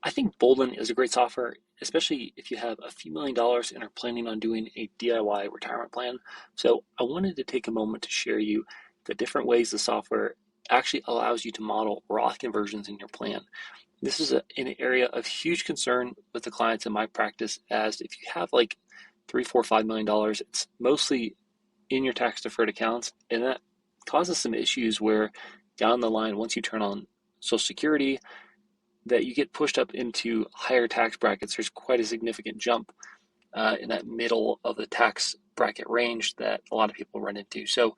I think Boldin is a great software, especially if you have a few $1,000,000 and are planning on doing a DIY retirement plan. So I wanted to take a moment to share you the different ways the software actually allows you to model Roth conversions in your plan. This is an area of huge concern with the clients in my practice, as if you have like 3, 4, $5 million, it's mostly in your tax deferred accounts, and that causes some issues where down the line, once you turn on Social Security, that you get pushed up into higher tax brackets. There's quite a significant jump in that middle of the tax bracket range that a lot of people run into. So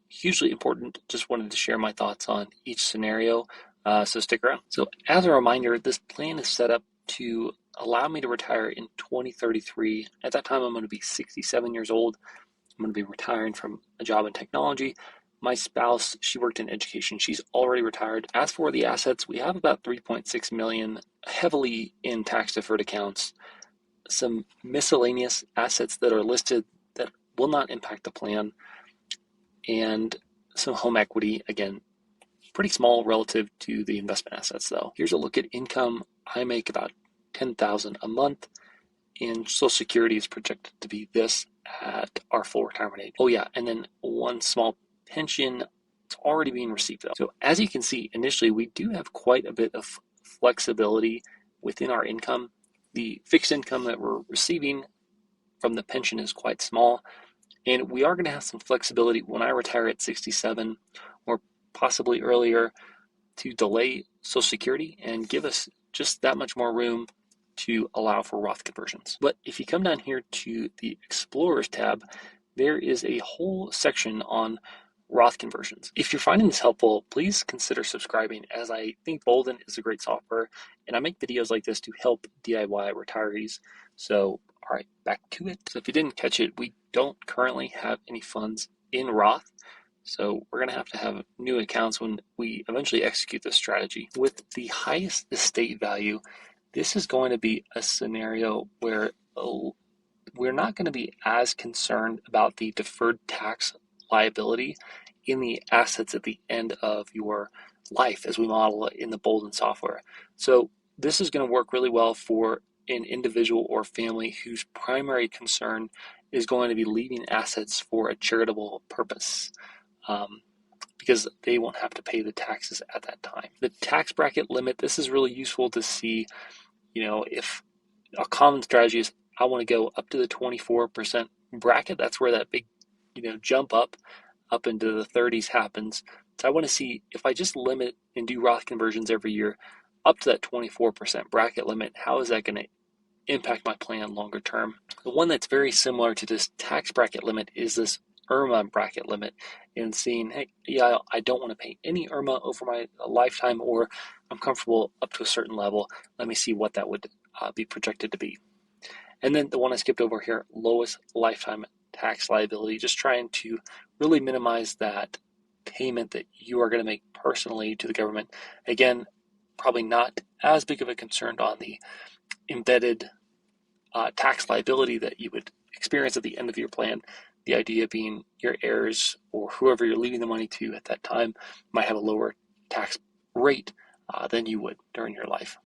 hugely important. Just wanted to share my thoughts on each scenario. So stick around. So as a reminder, this plan is set up to allow me to retire in 2033. At that time, I'm going to be 67 years old. I'm going to be retiring from a job in technology. My spouse, she worked in education. She's already retired. As for the assets, we have about 3.6 million heavily in tax deferred accounts, some miscellaneous assets that are listed that will not impact the plan, and some home equity, again, pretty small relative to the investment assets though. Here's a look at income. I make about $10,000 a month, and Social Security is projected to be this at our full retirement age. Oh yeah, and then one small pension. It's already being received though. So as you can see, initially we do have quite a bit of flexibility within our income. The fixed income that we're receiving from the pension is quite small, and we are going to have some flexibility when I retire at 67 or possibly earlier to delay Social Security and give us just that much more room to allow for Roth conversions. But if you come down here to the Explorers tab, there is a whole section on Roth conversions. If you're finding this helpful, please consider subscribing, as I think Boldin is a great software, and I make videos like this to help DIY retirees. So, all right, back to it. So if you didn't catch it, we don't currently have any funds in Roth. So we're going to have new accounts when we eventually execute this strategy. With the highest estate value, this is going to be a scenario where we're not going to be as concerned about the deferred tax liability in the assets at the end of your life as we model it in the Boldin software. So this is going to work really well for an individual or family whose primary concern is going to be leaving assets for a charitable purpose, because they won't have to pay the taxes at that time. The tax bracket limit, this is really useful to see, if a common strategy is I want to go up to the 24% bracket. That's where that big, jump up into the 30s happens. So I want to see if I just limit and do Roth conversions every year up to that 24% bracket limit, how is that going to impact my plan longer term? The one that's very similar to this tax bracket limit is this IRMAA bracket limit, and seeing, hey, yeah, I don't want to pay any IRMAA over my lifetime, or I'm comfortable up to a certain level. Let me see what that would be projected to be. And then the one I skipped over here, lowest lifetime tax liability, just trying to really minimize that payment that you are going to make personally to the government. Again, probably not as big of a concern on the embedded tax liability that you would experience at the end of your plan. The idea being your heirs or whoever you're leaving the money to at that time might have a lower tax rate than you would during your life.